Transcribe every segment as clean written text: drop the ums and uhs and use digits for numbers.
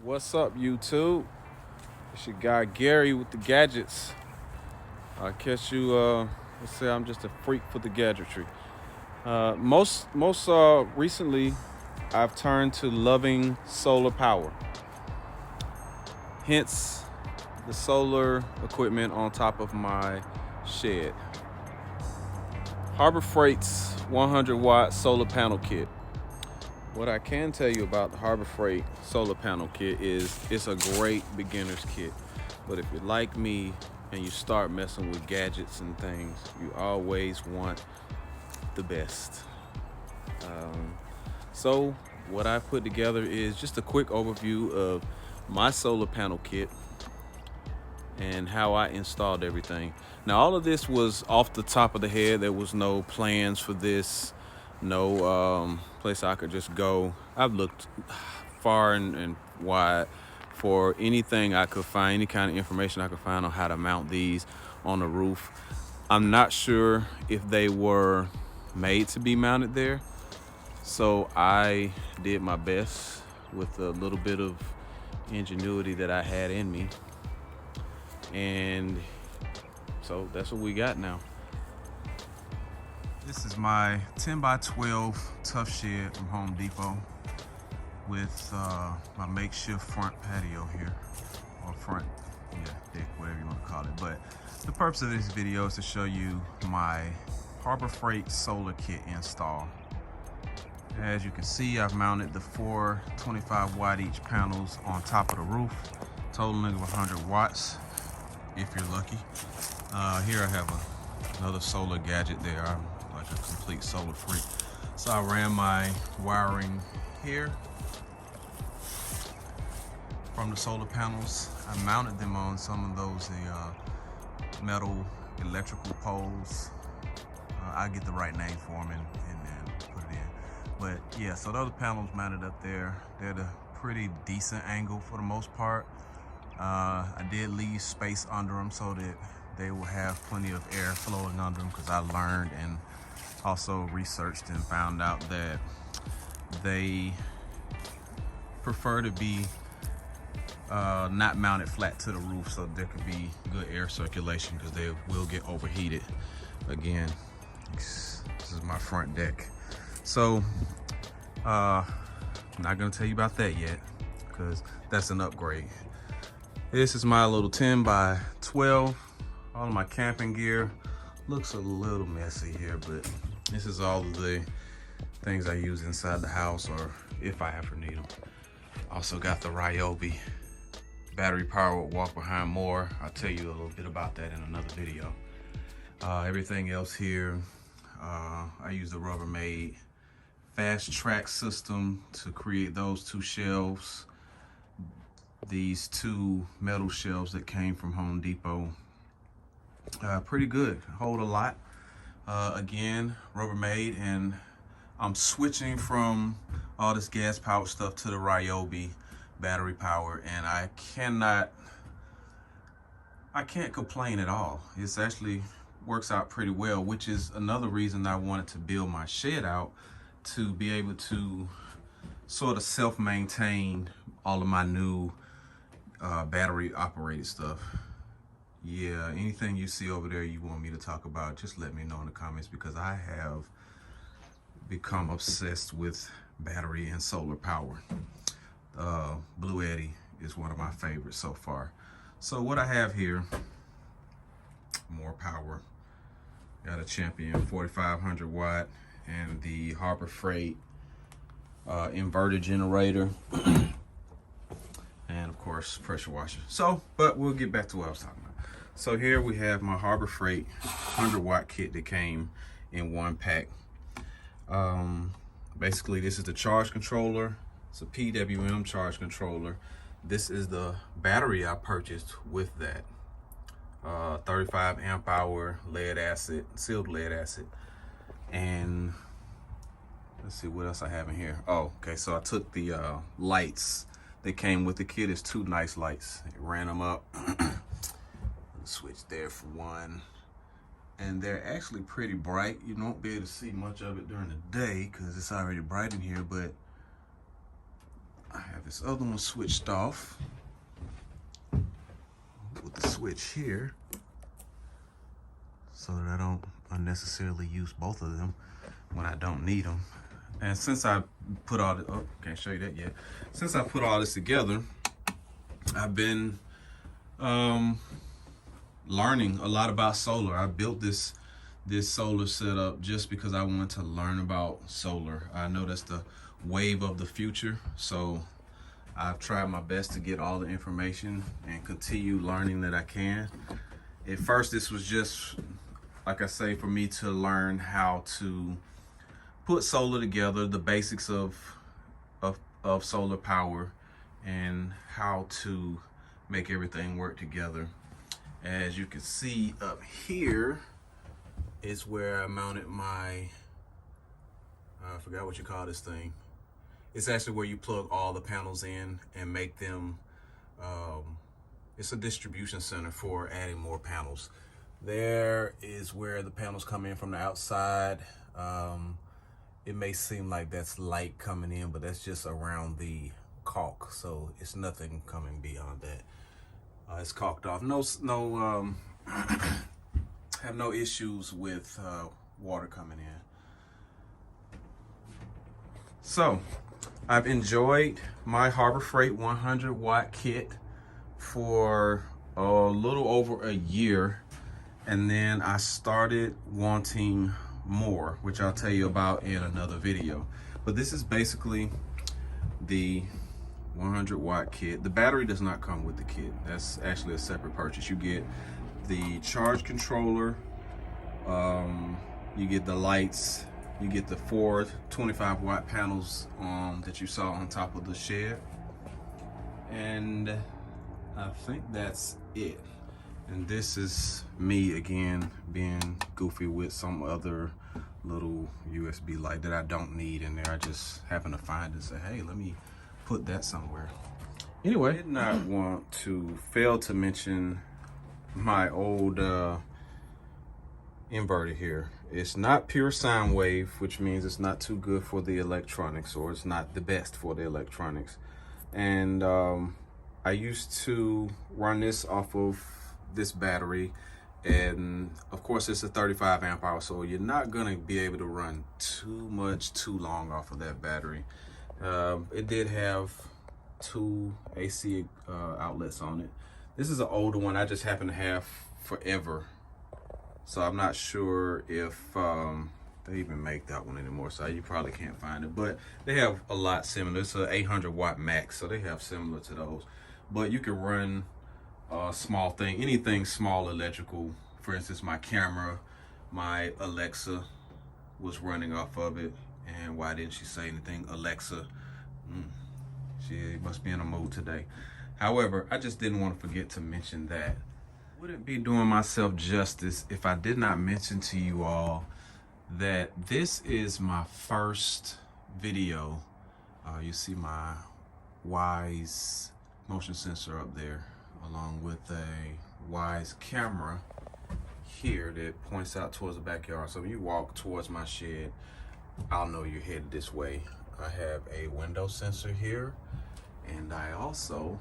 What's up, YouTube? It's your guy Gary with the gadgets. I catch you. Let's say I'm just a freak for the gadgetry. Most recently, I've turned to loving solar power. Hence, the solar equipment on top of my shed. Harbor Freight's 100-watt solar panel kit. What I can tell you about the Harbor Freight solar panel kit is it's a great beginner's kit. But if you're like me and you start messing with gadgets and things, you always want the best. So what I put together is just a quick overview of my solar panel kit and how I installed everything. Now, all of this was off the top of the head. There was no plans for this, no place I could just go. I've looked far and wide for anything I could find, any kind of information I could find on how to mount these on the roof. I'm not sure if they were made to be mounted there, so I did my best with a little bit of ingenuity that I had in me. And so that's what we got now. This is my 10 by 12 tough shed from Home Depot with my makeshift front patio here, or front deck, whatever you want to call it. But the purpose of this video is to show you my Harbor Freight solar kit install. As you can see, I've mounted the four 25 watt each panels on top of the roof, totaling of 100 watts. If you're lucky. Here I have another solar gadget there. I'm like a complete solar freak. So I ran my wiring here from the solar panels. I mounted them on some of those metal electrical poles. I get the right name for them and put it in. But yeah, so those panels mounted up there. They're at a pretty decent angle for the most part. I did leave space under them so that they will have plenty of air flowing under them, because I learned and also researched and found out that they prefer to be not mounted flat to the roof, so there could be good air circulation, because they will get overheated. Again, this is my front deck. So I'm not gonna tell you about that yet, because that's an upgrade. This is my little 10 by 12. All of my camping gear looks a little messy here, but this is all of the things I use inside the house, or if I ever need them. Also got the Ryobi battery powered walk behind more. I'll tell you a little bit about that in another video. Everything else here, I use the Rubbermaid fast track system to create those two shelves. These two metal shelves that came from Home Depot, pretty good, hold a lot. Again, Rubbermaid, and I'm switching from all this gas powered stuff to the Ryobi battery power, and I can't complain at all. It's actually works out pretty well, which is another reason I wanted to build my shed out, to be able to sort of self-maintain all of my new battery operated stuff. Yeah, anything you see over there you want me to talk about, just let me know in the comments, because I have become obsessed with battery and solar power. Bluetti is one of my favorites so far. So what I have here, more power. Got a Champion 4500 watt and the Harbor Freight inverter generator. And of course, pressure washer. So, but we'll get back to what I was talking about. So here we have my Harbor Freight 100 watt kit that came in one pack. Basically, this is the charge controller. It's a PWM charge controller. This is the battery I purchased with that. 35 amp hour lead acid, sealed lead acid. And let's see what else I have in here. Oh, okay, so I took the lights that came with the kit. It's two nice lights. I ran them up. Switch there for one. And they're actually pretty bright. You won't be able to see much of it during the day because it's already bright in here, but I have this other one switched off. Put the switch here so that I don't unnecessarily use both of them when I don't need them. And since I put all the, oh, can't show you that yet. Since I put all this together, I've been learning a lot about solar. I built this solar setup just because I wanted to learn about solar. I know that's the wave of the future, so I've tried my best to get all the information and continue learning that I can. At first, this was just, like I say, for me to learn how to put solar together, the basics of solar power, and how to make everything work together. As you can see up here is where I mounted my, I forgot what you call this thing. It's actually where you plug all the panels in and make them, it's a distribution center for adding more panels. There is where the panels come in from the outside. It may seem like that's light coming in, but that's just around the caulk, so it's nothing coming beyond that. It's caulked off. Have no issues with water coming in. So I've enjoyed my Harbor Freight 100 watt kit for a little over a year, and then I started wanting more, which I'll tell you about in another video. But this is basically the 100 watt kit. The battery does not come with the kit. That's actually a separate purchase. You get the charge controller, you get the lights, you get the 4 25 watt panels that you saw on top of the shed, and I think that's it. And this is me again being goofy with some other little USB light that I don't need in there. I just happen to find it and say, hey, let me put that somewhere. Anyway, I did not want to fail to mention my old inverter here. It's not pure sine wave, which means it's not too good for the electronics, or it's not the best for the electronics. And I used to run this off of this battery, and of course it's a 35 amp hour, so you're not gonna be able to run too long off of that battery. It did have 2 AC outlets on it. This is an older one I just happen to have forever, so I'm not sure if they even make that one anymore, so you probably can't find it, but they have a lot similar. It's an 800 watt max, so they have similar to those, but you can run small thing, anything small electrical. For instance, my camera, my Alexa was running off of it. And why didn't she say anything? Alexa, she must be in a mood today. However, I just didn't want to forget to mention that. Wouldn't be doing myself justice if I did not mention to you all that this is my first video. You see my Wyze motion sensor up there, along with a Wyze camera here that points out towards the backyard. So when you walk towards my shed, I'll know you're headed this way. I have a window sensor here, and I also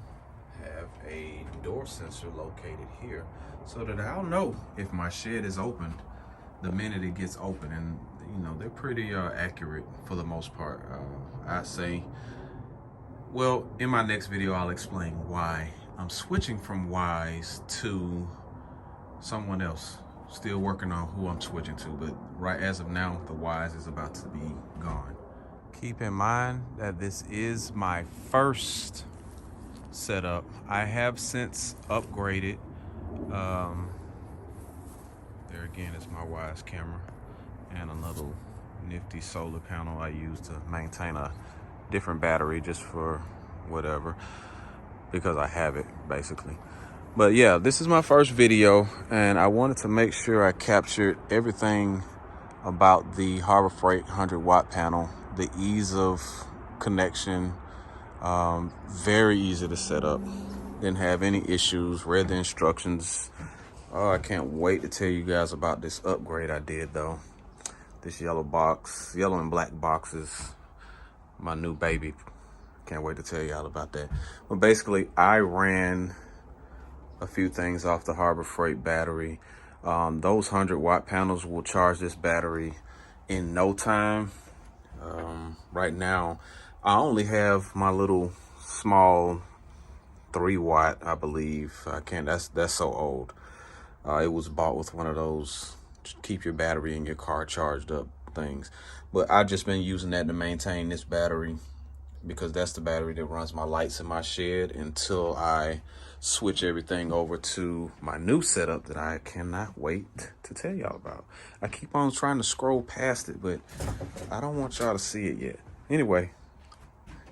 have a door sensor located here, so that I'll know if my shed is opened the minute it gets open. And you know, they're pretty accurate for the most part. I'd say, well, in my next video I'll explain why I'm switching from Wyze to someone else. Still working on who I'm switching to, but right as of now, the Wyze is about to be gone. Keep in mind that this is my first setup. I have since upgraded. There again is my Wyze camera and a little nifty solar panel I use to maintain a different battery just for whatever, because I have it basically. But yeah, this is my first video, and I wanted to make sure I captured everything about the Harbor Freight 100 watt panel, the ease of connection, very easy to set up, didn't have any issues, read the instructions. Oh, I can't wait to tell you guys about this upgrade I did though. This yellow box, yellow and black box is my new baby. Can't wait to tell y'all about that. But basically, I ran a few things off the Harbor Freight battery. Those 100-watt panels will charge this battery in no time. Right now, I only have my little small 3-watt, I believe. I can't. That's so old. It was bought with one of those keep your battery in your car charged up things. But I've just been using that to maintain this battery, because that's the battery that runs my lights in my shed until I switch everything over to my new setup that I cannot wait to tell y'all about. I keep on trying to scroll past it, but I don't want y'all to see it yet. Anyway,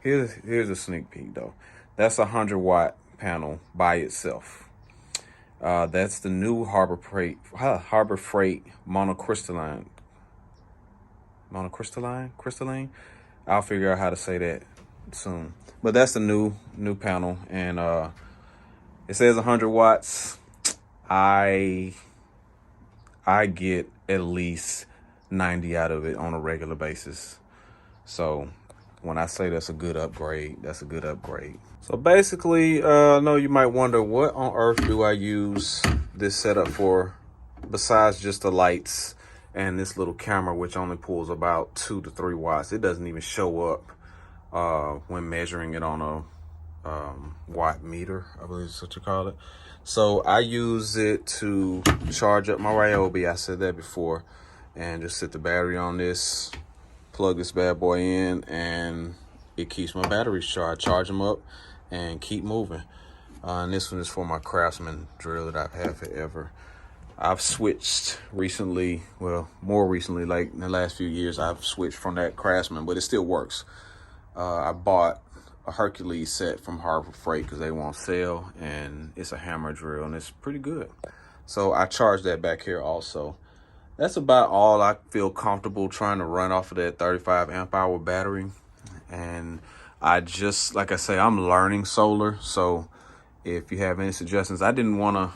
here's a sneak peek though. That's a 100-watt panel by itself. That's the new Harbor Freight monocrystalline. Crystalline? I'll figure out how to say that soon. But that's the new panel, and it says 100 watts. I get at least 90 out of it on a regular basis. So when I say that's a good upgrade, that's a good upgrade. So basically, I know you might wonder, what on earth do I use this setup for besides just the lights and this little camera, which only pulls about 2 to 3 watts. It doesn't even show up when measuring it on a watt meter, I believe is what you call it. So I use it to charge up my Ryobi. I said that before. And just set the battery on this, plug this bad boy in, and it keeps my batteries charged. Charge them up and keep moving. And this one is for my Craftsman drill that I've had forever. I've switched recently, well, more recently, like in the last few years, I've switched from that Craftsman, but it still works. I bought a Hercules set from Harbor Freight because they were on sale, and it's a hammer drill, and it's pretty good. So I charge that back here also. That's about all I feel comfortable trying to run off of that 35 amp hour battery. And I just, like I say, I'm learning solar. So if you have any suggestions, I didn't want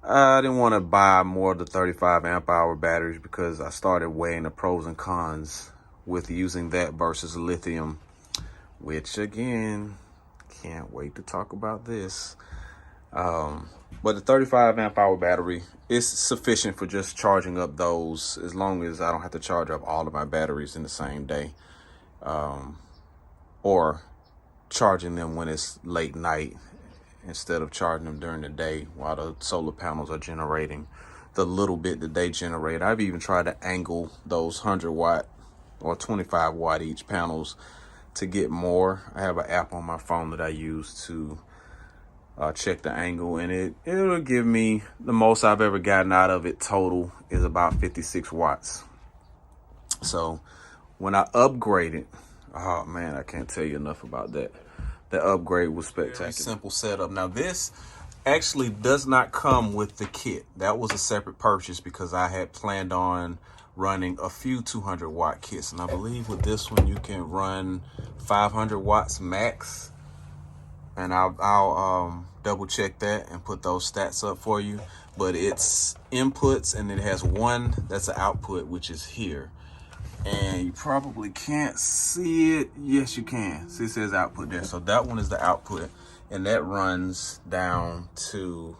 to buy more of the 35 amp hour batteries because I started weighing the pros and cons with using that versus lithium, which again, can't wait to talk about this. But the 35 amp hour battery is sufficient for just charging up those, as long as I don't have to charge up all of my batteries in the same day, or charging them when it's late night instead of charging them during the day while the solar panels are generating the little bit that they generate. I've even tried to angle those 100-watt or 25-watt each panels to get more. I have an app on my phone that I use to check the angle, and it'll give me the most I've ever gotten out of it total is about 56 watts. So when I upgraded, oh man, I can't tell you enough about that. The upgrade was spectacular. Very simple setup. Now this actually does not come with the kit. That was a separate purchase because I had planned on running a few 200-watt kits, and I believe with this one you can run 500 watts max. And I'll double check that and put those stats up for you. But it's inputs, and it has one that's an output, which is here. And you probably can't see it. Yes, you can. See, it says output there. So that one is the output, and that runs down to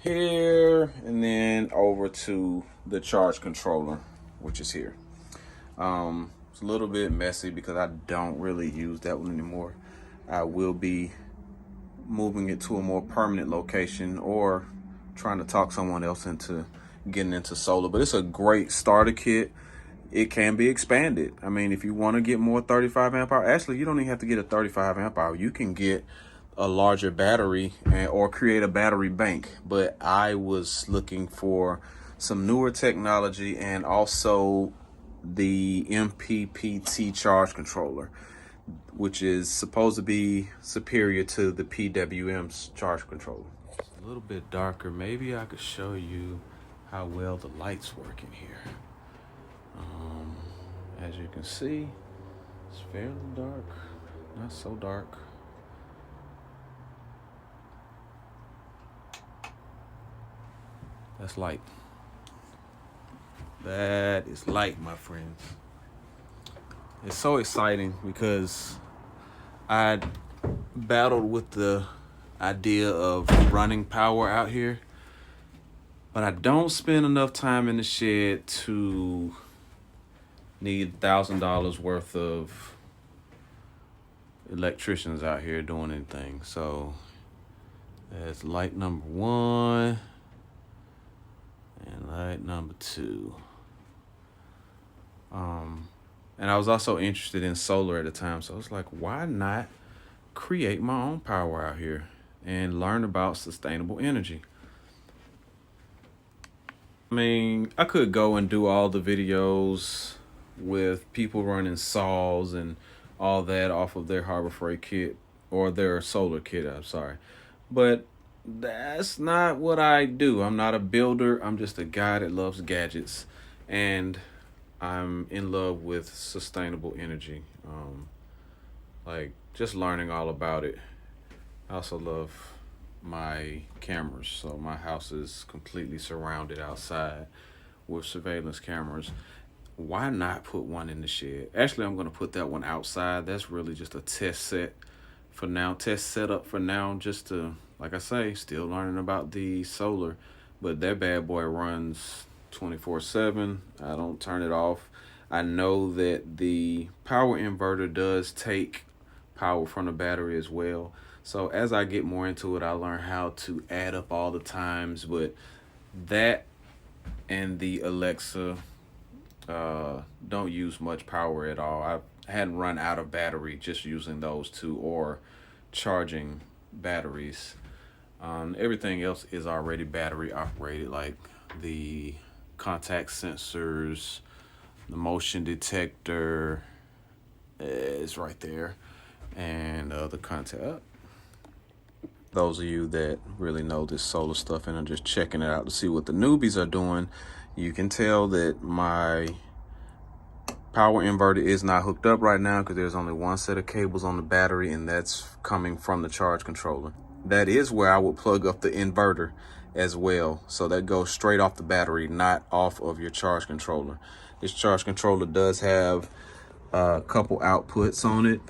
here and then over to the charge controller, which is here. It's a little bit messy because I don't really use that one anymore. I will be moving it to a more permanent location or trying to talk someone else into getting into solar. But it's a great starter kit. It can be expanded. I mean, if you want to get more 35 amp hour, actually, you don't even have to get a 35 amp hour. You can get a larger battery or create a battery bank. But I was looking for some newer technology and also the MPPT charge controller, which is supposed to be superior to the PWM's charge controller. A little bit darker. Maybe I could show you how well the lights work in here. As you can see, it's fairly dark, not so dark. That's light. That is light, my friends. It's so exciting because I battled with the idea of running power out here, but I don't spend enough time in the shed to need $1,000 worth of electricians out here doing anything. So that's light number 1 and light number 2. And I was also interested in solar at the time, so I was like, why not create my own power out here and learn about sustainable energy? I mean, I could go and do all the videos with people running saws and all that off of their Harbor Freight kit or their solar kit, I'm sorry. But that's not what I do. I'm not a builder. I'm just a guy that loves gadgets, and I'm in love with sustainable energy. Like just learning all about it. I also love my cameras. So my house is completely surrounded outside with surveillance cameras. Why not put one in the shed? Actually, I'm going to put that one outside. That's really just a test set for now, test setup for now, just to, like I say, still learning about the solar. But that bad boy runs 24/7. I don't turn it off. I know that the power inverter does take power from the battery as well. So as I get more into it, I learn how to add up all the times. But that and the Alexa don't use much power at all. I hadn't run out of battery just using those two or charging batteries. Everything else is already battery operated, like the contact sensors, the motion detector is right there, and the contact. Those of you that really know this solar stuff and are just checking it out to see what the newbies are doing, you can tell that my power inverter is not hooked up right now because there's only one set of cables on the battery, and that's coming from the charge controller. That is where I would plug up the inverter as well. So that goes straight off the battery, not off of your charge controller. This charge controller does have a couple outputs on it.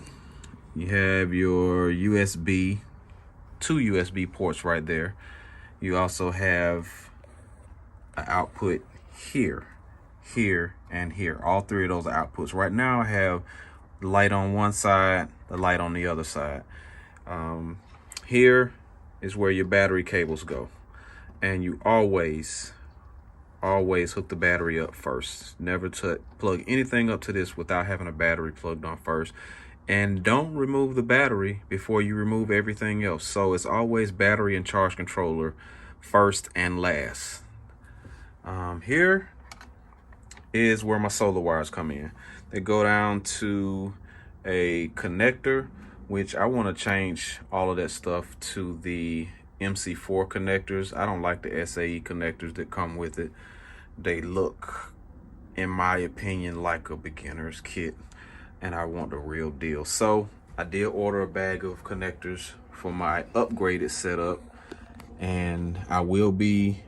You have your USB, 2 USB ports right there. You also have an output here, here, and here. All 3 of those are outputs. Right now I have the light on one side, the light on the other side. Here is where your battery cables go. And you always hook the battery up first. Never plug anything up to this without having a battery plugged on first. And don't remove the battery before you remove everything else. So it's always battery and charge controller first and last. Here is where my solar wires come in. They go down to a connector, which I want to change all of that stuff to the MC4 connectors. I don't like the SAE connectors that come with it. They look, in my opinion, like a beginner's kit, and I want the real deal. So I did order a bag of connectors for my upgraded setup, and I will be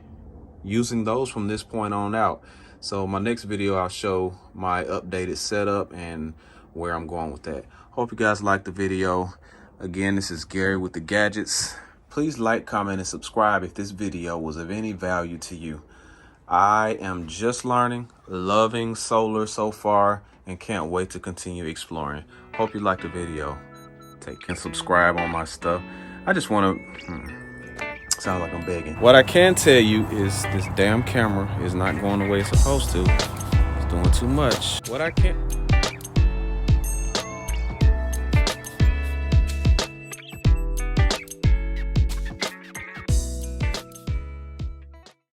using those from this point on out. So my next video, I'll show my updated setup and where I'm going with that. Hope you guys liked the video. Again, this is Gary with the Gadgets. Please like, comment, and subscribe if this video was of any value to you. I am just learning, loving solar so far, and can't wait to continue exploring. Hope you liked the video. Take care and subscribe on my stuff. I just want to... Sound like I'm begging. What I can tell you is this damn camera is not going the way it's supposed to. It's doing too much. What I can't...